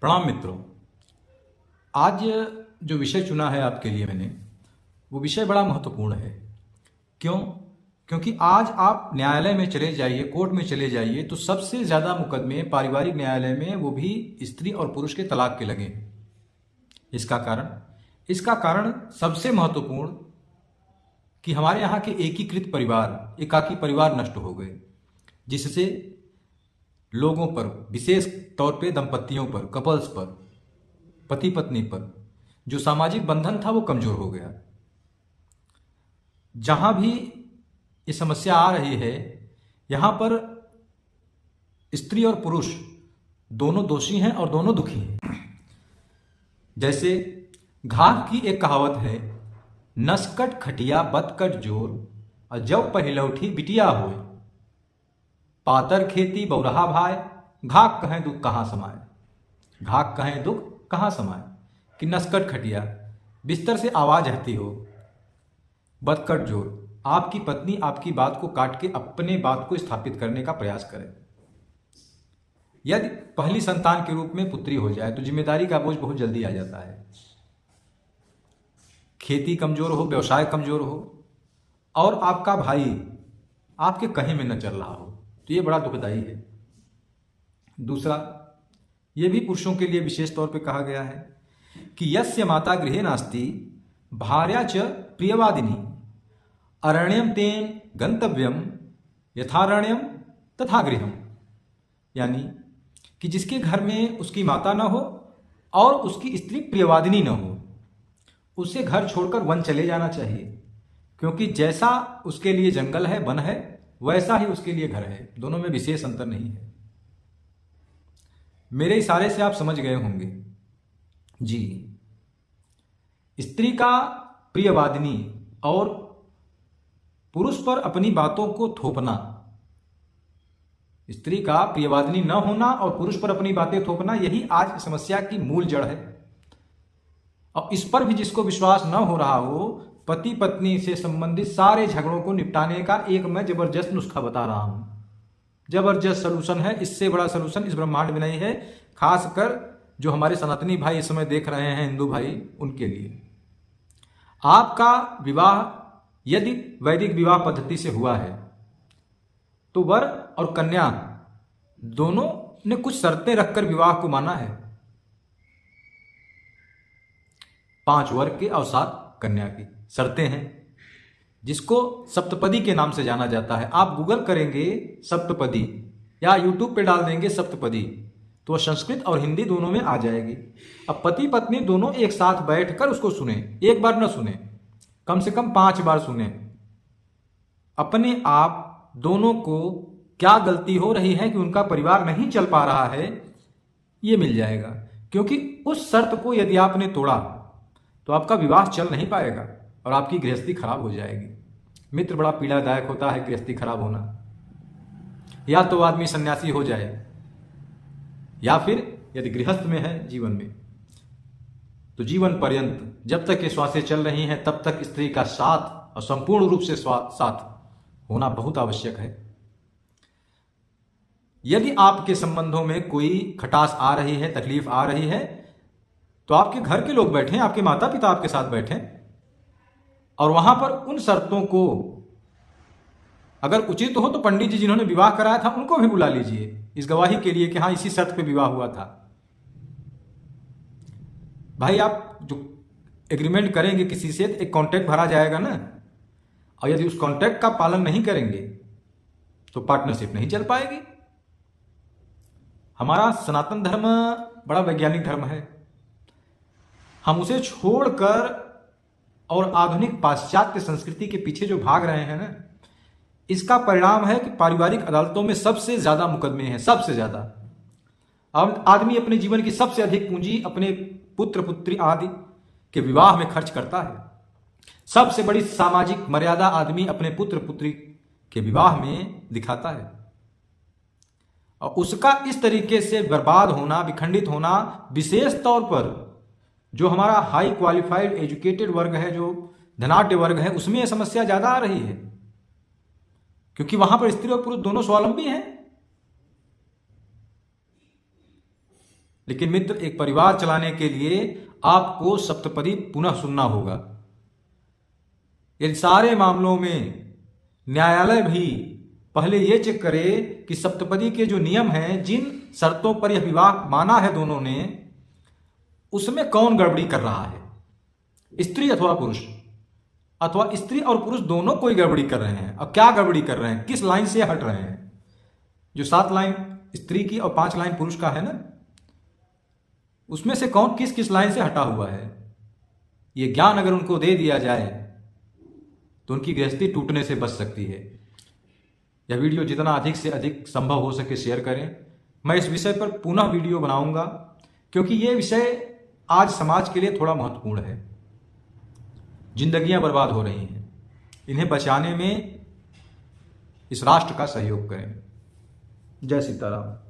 प्रणाम मित्रों। आज जो विषय चुना है आपके लिए मैंने, वो विषय बड़ा महत्वपूर्ण है। क्यों? क्योंकि आज आप न्यायालय में चले जाइए, कोर्ट में चले जाइए, तो सबसे ज़्यादा मुकदमे पारिवारिक न्यायालय में, वो भी स्त्री और पुरुष के तलाक के लगे हैं। इसका कारण सबसे महत्वपूर्ण कि हमारे यहाँ के एकीकृत परिवार, एकाकी परिवार नष्ट हो गए, जिससे लोगों पर, विशेष तौर पे दंपतियों पर, कपल्स पर, पति पत्नी पर जो सामाजिक बंधन था वो कमजोर हो गया। जहां भी ये समस्या आ रही है, यहां पर स्त्री और पुरुष दोनों दोषी हैं और दोनों दुखी हैं। जैसे घाट की एक कहावत है, नसकट खटिया बतकट जोर और जब पहिलौठी बिटिया होए, पातर खेती बौरहा भाई, घाक कहें दुख कहाँ समाए। घाक कहें दुख कहाँ समाए कि नसकट खटिया, बिस्तर से आवाज आती हो, बतकट जोर, आपकी पत्नी आपकी बात को काट के अपने बात को स्थापित करने का प्रयास करे। यदि पहली संतान के रूप में पुत्री हो जाए तो जिम्मेदारी का बोझ बहुत जल्दी आ जाता है। खेती कमजोर हो, व्यवसाय कमजोर हो और आपका भाई आपके कहे में न चल रहा हो, तो ये बड़ा दुखदाई है। दूसरा, ये भी पुरुषों के लिए विशेष तौर पे कहा गया है कि यस्य माता गृहे नास्ति भार्या च प्रियवादिनी अरण्यम तेन गंतव्यम यथारण्यम तथा गृहम। यानी कि जिसके घर में उसकी माता न हो और उसकी स्त्री प्रियवादिनी न हो, उसे घर छोड़कर वन चले जाना चाहिए, क्योंकि जैसा उसके लिए जंगल है, वन है, वैसा ही उसके लिए घर है। दोनों में विशेष अंतर नहीं है। मेरे इशारे से आप समझ गए होंगे जी। स्त्री का प्रियवादिनी और पुरुष पर अपनी बातों को थोपना, स्त्री का प्रियवादिनी न होना और पुरुष पर अपनी बातें थोपना, यही आज समस्या की मूल जड़ है। और इस पर भी जिसको विश्वास न हो रहा हो, पति पत्नी से संबंधित सारे झगड़ों को निपटाने का एक मैं जबरदस्त नुस्खा बता रहा हूं। जबरदस्त सलूशन है, इससे बड़ा सलूशन इस ब्रह्मांड में नहीं है। खासकर जो हमारे सनातनी भाई इस समय देख रहे हैं, हिंदू भाई, उनके लिए। आपका विवाह यदि वैदिक विवाह पद्धति से हुआ है तो वर और कन्या दोनों ने कुछ शर्तें रखकर विवाह को माना है। 5 वर के और 7 कन्या की शर्तें हैं, जिसको सप्तपदी के नाम से जाना जाता है। आप गूगल करेंगे सप्तपदी या यूट्यूब पे डाल देंगे सप्तपदी, तो संस्कृत और हिंदी दोनों में आ जाएगी। अब पति पत्नी दोनों एक साथ बैठकर उसको सुने, एक बार न सुने, कम से कम 5 बार सुने। अपने आप दोनों को क्या गलती हो रही है कि उनका परिवार नहीं चल पा रहा है, ये मिल जाएगा। क्योंकि उस शर्त को यदि आपने तोड़ा तो आपका विवाह चल नहीं पाएगा और आपकी गृहस्थी खराब हो जाएगी। मित्र, बड़ा पीड़ादायक होता है गृहस्थी खराब होना। या तो आदमी सन्यासी हो जाए, या फिर यदि गृहस्थ में है जीवन में, तो जीवन पर्यंत जब तक ये श्वासें चल रही हैं तब तक स्त्री का साथ और संपूर्ण रूप से साथ होना बहुत आवश्यक है। यदि आपके संबंधों में कोई खटास आ रही है, तकलीफ आ रही है, तो आपके घर के लोग बैठें, आपके माता पिता आपके साथ बैठें और वहां पर उन शर्तों को, अगर उचित हो तो पंडित जी जिन्होंने विवाह कराया था उनको भी बुला लीजिए इस गवाही के लिए कि हाँ, इसी शर्त पे विवाह हुआ था। भाई, आप जो एग्रीमेंट करेंगे किसी से, एक कॉन्ट्रैक्ट भरा जाएगा ना, और यदि उस कॉन्ट्रैक्ट का पालन नहीं करेंगे तो पार्टनरशिप नहीं चल पाएगी। हमारा सनातन धर्म बड़ा वैज्ञानिक धर्म है। हम उसे छोड़कर और आधुनिक पाश्चात्य संस्कृति के पीछे जो भाग रहे हैं ना, इसका परिणाम है कि पारिवारिक अदालतों में सबसे ज्यादा मुकदमे हैं, सबसे ज्यादा। अब आदमी अपने जीवन की सबसे अधिक पूंजी अपने पुत्र पुत्री आदि के विवाह में खर्च करता है। सबसे बड़ी सामाजिक मर्यादा आदमी अपने पुत्र पुत्री के विवाह में दिखाता है, और उसका इस तरीके से बर्बाद होना, विखंडित होना, विशेष तौर पर जो हमारा हाई क्वालिफाइड एजुकेटेड वर्ग है, जो धनाढ्य वर्ग है, उसमें यह समस्या ज्यादा आ रही है, क्योंकि वहां पर स्त्री और पुरुष दोनों स्वावलंबी हैं। लेकिन मित्र, एक परिवार चलाने के लिए आपको सप्तपदी पुनः सुनना होगा। इन सारे मामलों में न्यायालय भी पहले यह चेक करे कि सप्तपदी के जो नियम हैं, जिन शर्तों पर यह विवाह माना है दोनों ने, उसमें कौन गड़बड़ी कर रहा है, स्त्री अथवा पुरुष, अथवा स्त्री और पुरुष दोनों कोई गड़बड़ी कर रहे हैं। अब क्या गड़बड़ी कर रहे हैं, किस लाइन से हट रहे हैं? जो 7 लाइन स्त्री की और 5 लाइन पुरुष का है ना, उसमें से कौन किस किस लाइन से हटा हुआ है? ये ज्ञान अगर उनको दे दिया जाए तो उनकी गृहस्थी टूटने से बच सकती है। यह वीडियो जितना अधिक से अधिक संभव हो सके शेयर करें। मैं इस विषय पर पुनः वीडियो बनाऊंगा, क्योंकि यह विषय आज समाज के लिए थोड़ा महत्वपूर्ण है। जिंदगियां बर्बाद हो रही हैं, इन्हें बचाने में इस राष्ट्र का सहयोग करें। जय सीताराम।